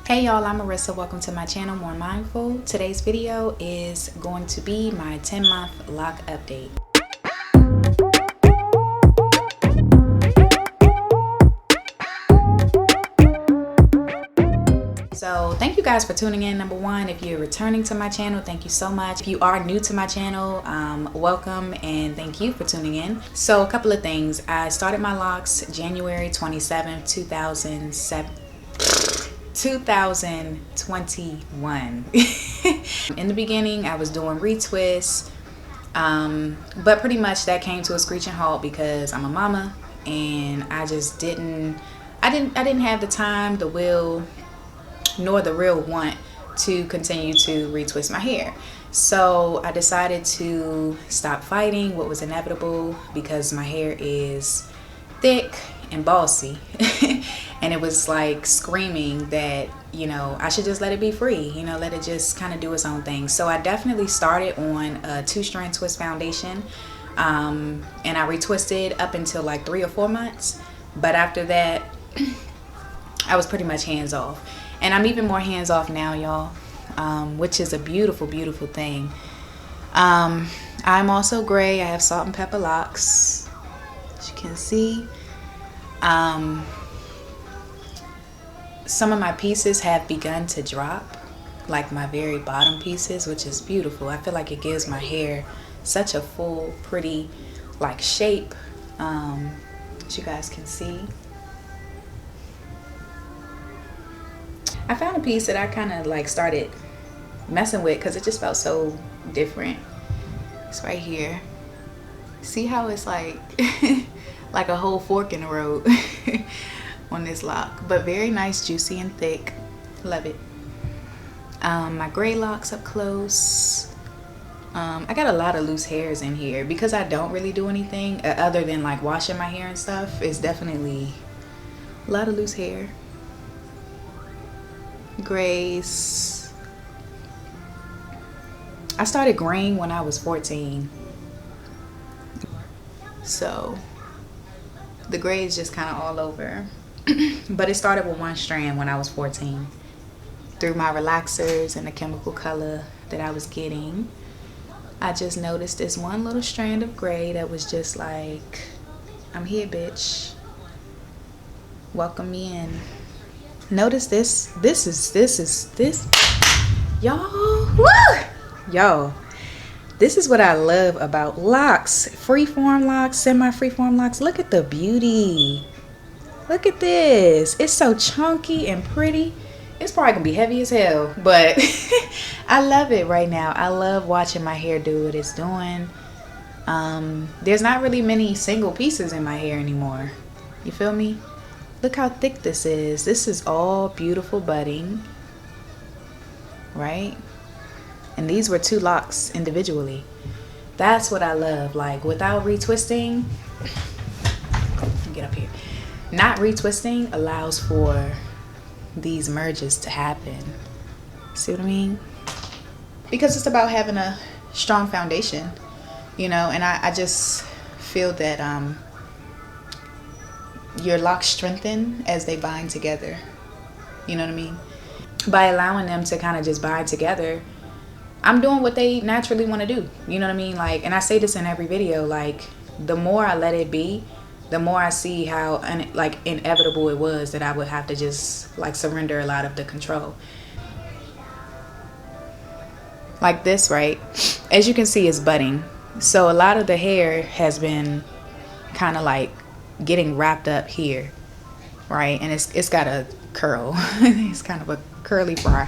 Hey y'all, I'm Marissa. Welcome to my channel, More Mindful. Today's video is going to be my 10-month lock update. So thank you guys for tuning in. Number one, if you're returning to my channel, thank you so much. If you are new to my channel, welcome and thank you for tuning in. So a couple of things. I started my locks January 27th, 2021. In the beginning, I was doing retwists, but pretty much that came to a screeching halt because I'm a mama and I just didn't have the time, the will, nor the real want to continue to retwist my hair. So I decided to stop fighting what was inevitable because my hair is thick and bossy and it was like screaming that, you know, I should just let it be free, you know, let it just kind of do its own thing. So I definitely started on a 2-strand twist foundation, and I retwisted up until like 3 or 4 months, but after that I was pretty much hands off. And I'm even more hands off now, y'all, which is a beautiful, beautiful thing. I'm also gray. I have salt and pepper locks, as you can see. Some of my pieces have begun to drop, like my very bottom pieces, which is beautiful. I feel like it gives my hair such a full, pretty, like shape, as you guys can see. I found a piece that I kind of like started messing with because it just felt so different. It's right here. See how it's like like a whole fork in the road on this lock, but very nice, juicy and thick. Love it. My gray locks up close. I got a lot of loose hairs in here because I don't really do anything other than like washing my hair and stuff. It's definitely a lot of loose hair. Grays. I started graying when I was 14, so the gray is just kind of all over. But it started with 1 strand when I was 14 through my relaxers and the chemical color that I was getting. I just noticed this one little strand of gray that was just like, I'm here, bitch, welcome me in. Notice this y'all. Woo! Y'all, this is what I love about locks. Freeform locks, semi-freeform locks. Look at the beauty. Look at this. It's so chunky and pretty. It's probably gonna be heavy as hell, but I love it right now. I love watching my hair do what it's doing. There's not really many single pieces in my hair anymore. You feel me? Look how thick this is. This is all beautiful budding, right? And these were 2 locks individually. That's what I love. Like, without retwisting, get up here. Not retwisting allows for these merges to happen. See what I mean? Because it's about having a strong foundation, you know, and I just feel that your locks strengthen as they bind together. You know what I mean? By allowing them to kind of just bind together, I'm doing what they naturally want to do. You know what I mean? Like, and I say this in every video, like, the more I let it be, the more I see how like inevitable it was that I would have to just like surrender a lot of the control. Like this, right? As you can see, it's budding. So a lot of the hair has been kind of like getting wrapped up here, right? And it's got a curl. It's kind of a curly fry.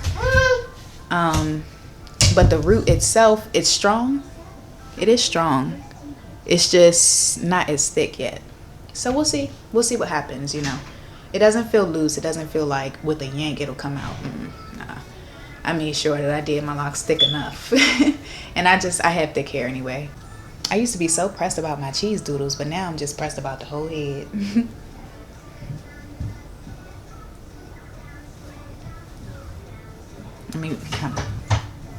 But the root itself, it's strong. It is strong. It's just not as thick yet. So we'll see what happens, you know. It doesn't feel loose. It doesn't feel like with a yank it'll come out. Nah. I made sure that I did my locks thick enough. And I have thick hair anyway. I used to be so pressed about my cheese doodles, but now I'm just pressed about the whole head. Let me kind of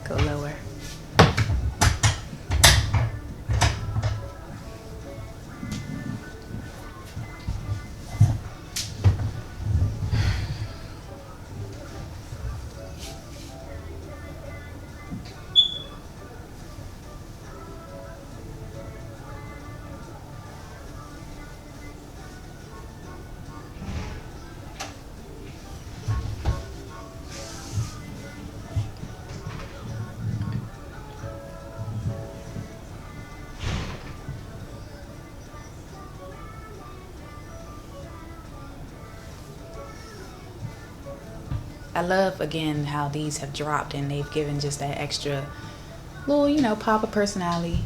go lower. I love, again, how these have dropped and they've given just that extra little, you know, pop of personality.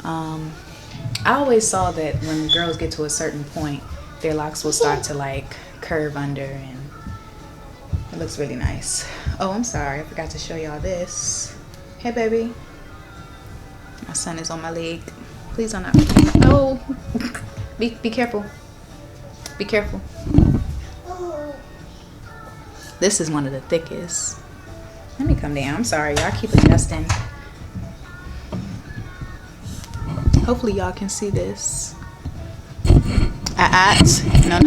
I always saw that when girls get to a certain point, their locks will start to like curve under, and it looks really nice. Oh, I'm sorry, I forgot to show y'all this. Hey, baby. My son is on my leg. Please don't knock. No. Be careful. Be careful. This is one of the thickest. Let me come down. I'm sorry, y'all keep adjusting. Hopefully y'all can see this. No.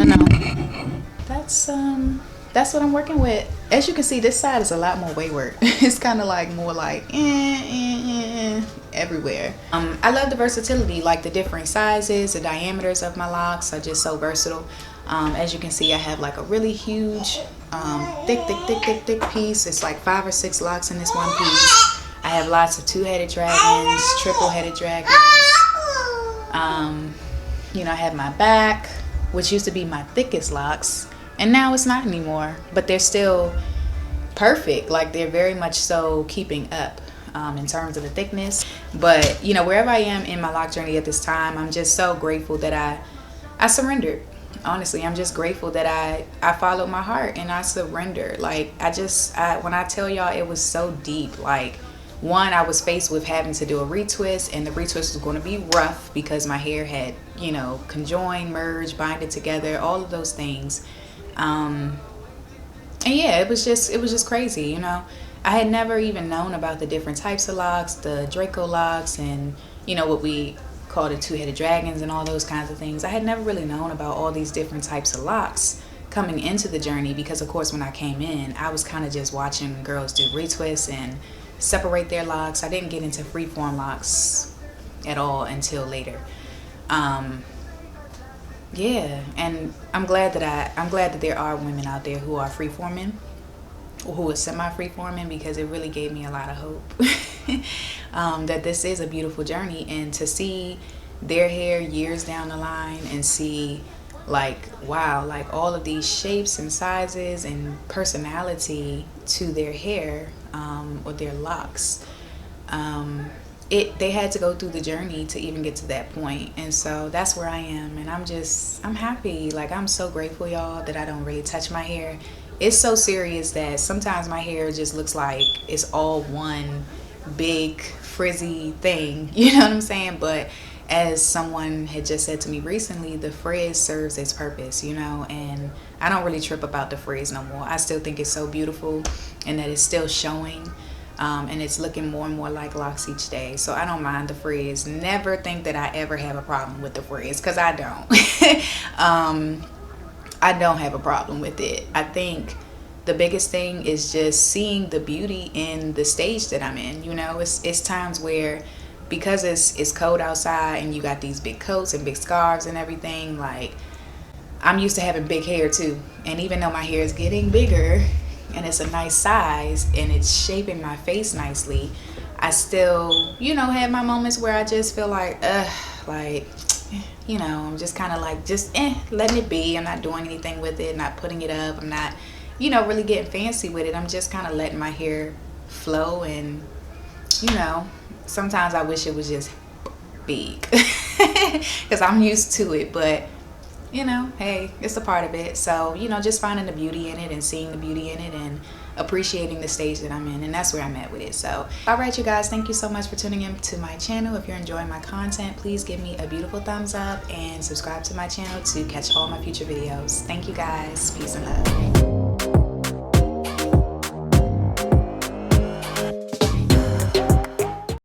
That's what I'm working with. As you can see, this side is a lot more wayward. It's kind of like more like everywhere. I love the versatility, like the different sizes, the diameters of my locks are just so versatile. As you can see, I have like a really huge, thick piece. It's like 5 or 6 locks in this one piece. I have lots of 2-headed dragons, triple-headed dragons. You know, I have my back, which used to be my thickest locks, and now it's not anymore, but they're still perfect. Like, they're very much so keeping up in terms of the thickness. But, you know, wherever I am in my lock journey at this time, I'm just so grateful that I surrendered. Honestly, I'm just grateful that I followed my heart and I surrendered. Like, when I tell y'all, it was so deep. Like, one, I was faced with having to do a retwist, and the retwist was going to be rough because my hair had, you know, conjoined, merged, binded together, all of those things. And yeah, it was just crazy, you know. I had never even known about the different types of locks, the Draco locks, and, you know, what we call the 2-headed dragons and all those kinds of things. I had never really known about all these different types of locks coming into the journey because, of course, when I came in, I was kind of just watching girls do retwists and separate their locks. I didn't get into freeform locks at all until later. Yeah, and I'm glad that there are women out there who are freeforming, or who are semi-freeforming, because it really gave me a lot of hope that this is a beautiful journey. And to see their hair years down the line and see, like, wow, like all of these shapes and sizes and personality to their hair, or their locks, they had to go through the journey to even get to that point. And so that's where I am, and I'm happy. Like, I'm so grateful, y'all, that I don't really touch my hair. It's so serious that sometimes my hair just looks like it's all one big frizzy thing, you know what I'm saying? But as someone had just said to me recently, the frizz serves its purpose, you know, and I don't really trip about the frizz no more. I still think it's so beautiful and that it's still showing, and it's looking more and more like locks each day. So I don't mind the frizz. Never think that I ever have a problem with the frizz, because I don't. I don't have a problem with it. I think the biggest thing is just seeing the beauty in the stage that I'm in. You know, it's times where, because it's cold outside and you got these big coats and big scarves and everything, like, I'm used to having big hair too. And even though my hair is getting bigger and it's a nice size and it's shaping my face nicely, I still, you know, have my moments where I just feel like, you know, I'm just kind of like, letting it be. I'm not doing anything with it, not putting it up. I'm not, you know, really getting fancy with it. I'm just kind of letting my hair flow. And, you know, sometimes I wish it was just big because I'm used to it. But, you know, hey, it's a part of it. So, you know, just finding the beauty in it and seeing the beauty in it and appreciating the stage that I'm in, and that's where I'm at with it. So, all right, you guys, thank you so much for tuning in to my channel. If you're enjoying my content, please give me a beautiful thumbs up and subscribe to my channel to catch all my future videos. Thank you guys. Peace and love.